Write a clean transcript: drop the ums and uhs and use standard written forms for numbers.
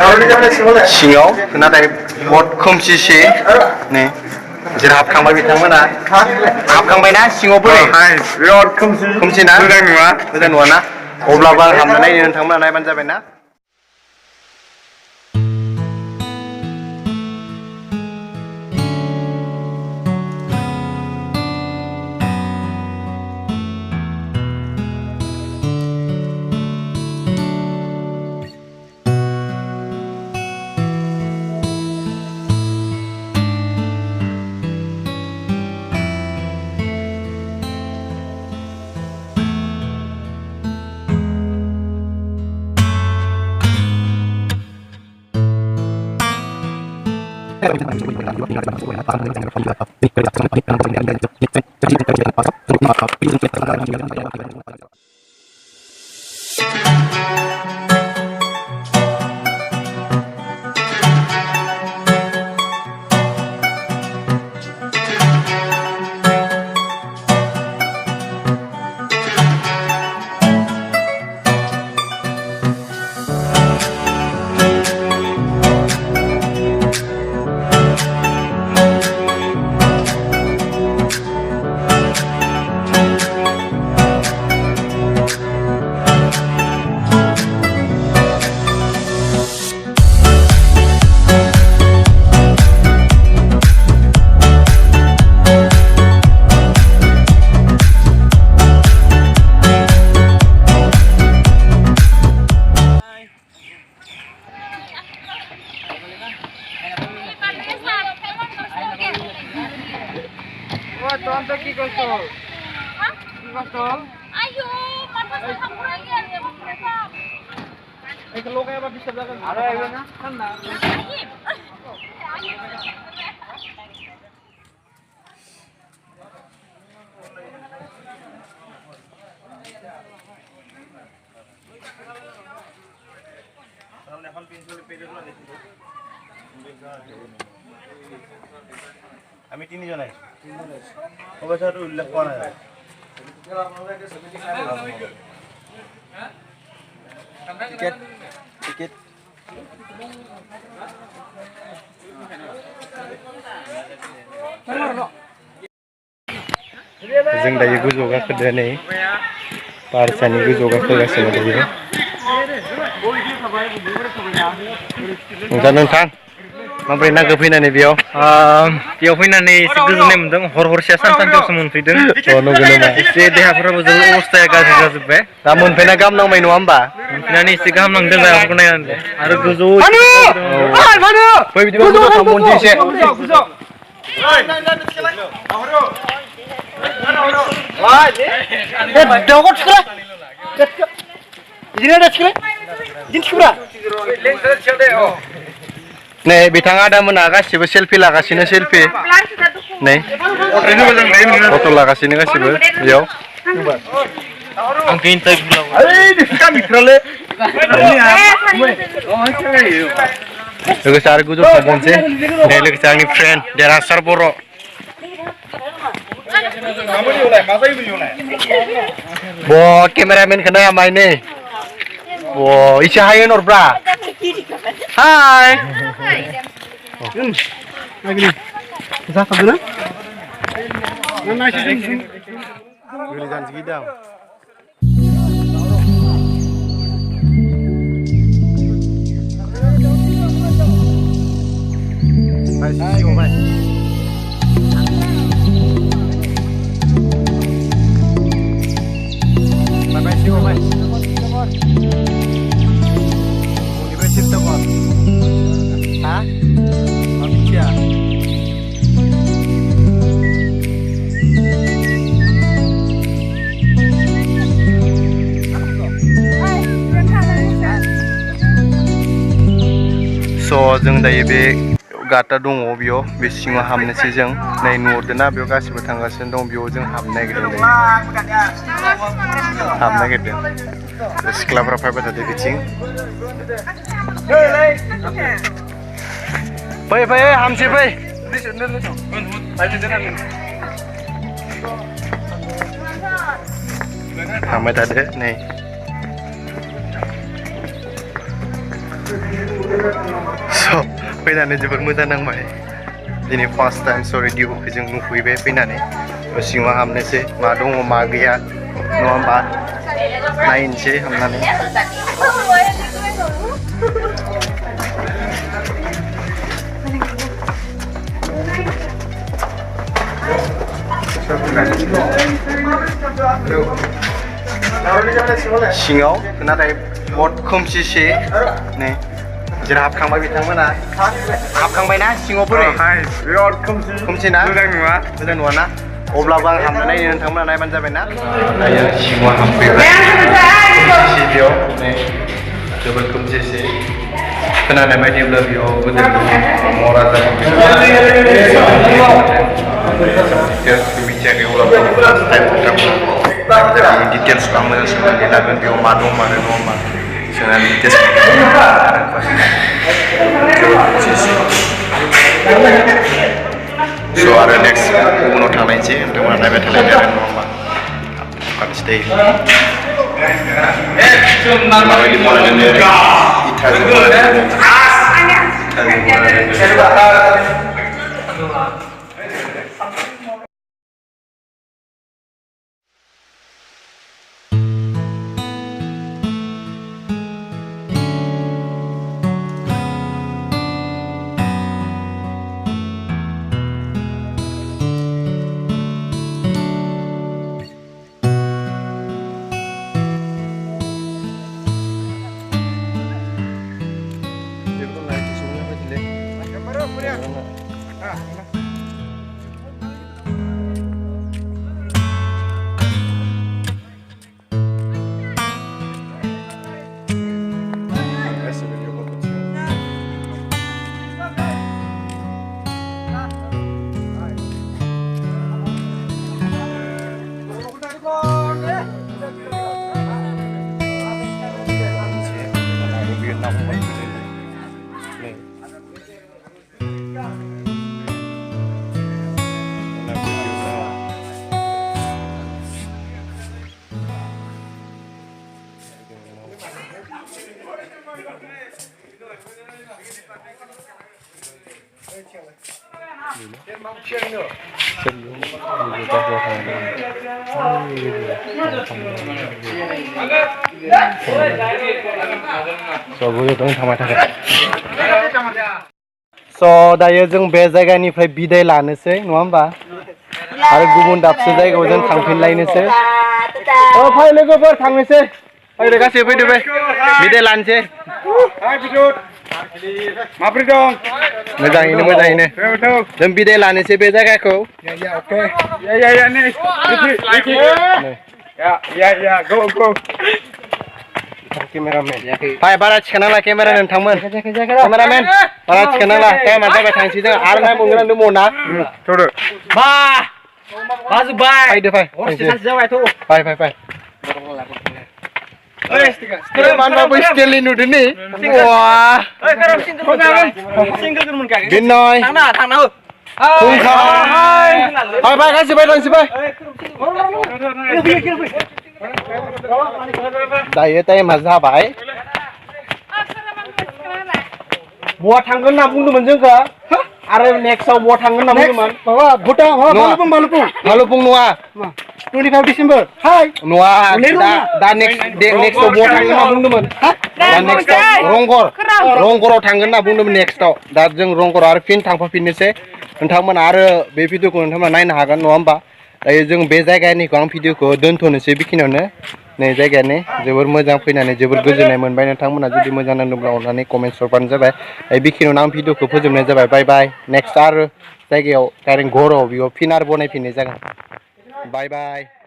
सिङाव नाथाय बहुद खोमसिसि नै जेरै हाबखांबाय बिथांमोना हाबखांबायना सिङाव बोरै बिराद खोमसि ना मोजां नुवा ना अब्लाबो आं हाबना नायनो नोंथांमोना नायबानो जाबाय ना Tonton ki kosol. Kosol. Ayo, mata saya kamu lagi ya, mereka. Kalau kayak apa bisa belakang? Ada ya na? Kan na. আমি তিনজন আছি অবশ্যই উল্লেখ করা যায় টিকেট টিকেट जों दायो गोजौ गाखोदो नै पारसानि गोजौ गाखोगासिनो दायो नोंथां माबोरै नांगौ फैनानै बेयाव फैनानै एसे गोजोननाय मोनदों हरसेया सानसेयावसो मोनफैदों नंगौ नामा एसे देहाफोराबो जोबोद अबस्थाया गाज्रि जाजोब्बाय दा मोनफैना गाहाम नांबाय नङा होमबा मोनफैनानै एसे गाहाम नांदों जायगाफोरखौ नायनानै आरो गोजौ फै बिदिबा गोजौ थांबावनोसै एसे नै बिथाङा दा मोना गासिबो सेलफि लागासिनो सेलफि नै फट' लागासिनो गासिबो बेयाव लोगोसे आरो गोजौ थांबावनोसै नै लोगोसे आंनि फ्रेन्ड देरहासार बर' केमेरामेनखौ नाया मायने इसे हायो नरब्रा हाय जाखादोना गोलै जानोसै गिदां जों दायो बे गाटा दङ बेयाव बे सिङाव हाबनोसै जों नै नुहरदोंना बेयाव गासिबो थांगासिनो दं बेयाव जों हाबनो नागिरदों हाबनो नागिरदों सिख्लाफ्रा फैबाय थादों बिथिं फै फै हामसै फै थांबाय थादो नै स' फैनानै जोबोद मोजां नांबाय दिनै फार्स्ट टाइम सराइदेउखौ जों नुफैबाय फैनानै सिङाव हाबनोसै मा दङ मा गैया नङा होमबा नायनोसै हाबनानै सिङाव नाथाय बहुद खोमसिसै नै जेरै हाबखांबाय बिथांमोना हाबखांबायना सिङाव बोरै बिराद खोमसि ना मोजां नुवा ना अब्लाबो आं हाबना नायनो नोंथांमोना नायबानो जाबायना दायो सिङाव हाबफैबाय खोमसिसै बेयाव नै जोबोद खोमसिसै खोनानाय बायदिब्ला बेयाव गोदो महाराजा मिथियाखै अब्लाबो डिटेल्सखौ आं मोजां सोंनानै लागोन बेयाव मा दं मा दङ मा सोंनानै डिटेल्स स' आरो नेक्स्ट उनाव थांनायसै नोंथांमोना नायबाय थालायदो आरो नङा होमबा फार्स्ट माबायदि बनायनानै इथाजों स' दायो जों बे जायगानिफ्राय बिदाय लानोसै नङा होमबा आरो गुबुन दाबसे जायगायाव जों थांफिनलायनोसै फै लोगोफोर थांनोसै फैदो गासैबो फैदो बे बिदाय लानोसै माब्रै दं मोजाङैनो जों बिदाय लानोसै बे जायगाखौ केमेरामेन फाय बारा थिखांनाला केमेरा नोंथांमोन केमेरामेन बारा थिखांनाला टाइमा जाबाय थांसै जों आरो नायबावनो दंबावोना थ'दो बाजुबाय फैदो फै फै मानबाबो स्टेलि नुदो नै बिनय थांना हो फुंखा फै गासिबो थांसै दायो टाइमा जाबाय बहा थांगोन होनना बुंदोंमोन जोंखौ आरो नेक्स्टआव बहा थांगोन होनना बुंदोंमोन माबा भुटान भालुपुं नङा 25 डिसेम्बर हाय नङा दा नेक्स्टआव बहा थांगोन होनना बुंदोंमोन दा नेक्स्टआव रंगराव थांगोन होनना बुंदोंमोन नेक्स्टआव दा जों रंगराव आरो फिन थांफाफिननोसै नोंथांमोना आरो बे भिडिअखौ नोंथांमोना नायनो हागोन नङा होमबा दायो जों बे जायगानिखौ आं भिडिअखौ दोनथ'नोसै बेखिनियावनो नै जायगायानो जोबोर मोजां फैनानै जोबोर गोजोननाय मोनबाय नोंथांमोना जुदि मोजां नांदोंब्ला अननानै कमेन्ट हरबानो जाबाय बेखिनियावनो आं भिडिअखौ फोजोबनाय जाबाय बाय बाय नेक्स्ट आरो जायगायाव डाइरेक्ट घराव बेयाव फिन आरो बनायफिननाय जागोन बाय बाय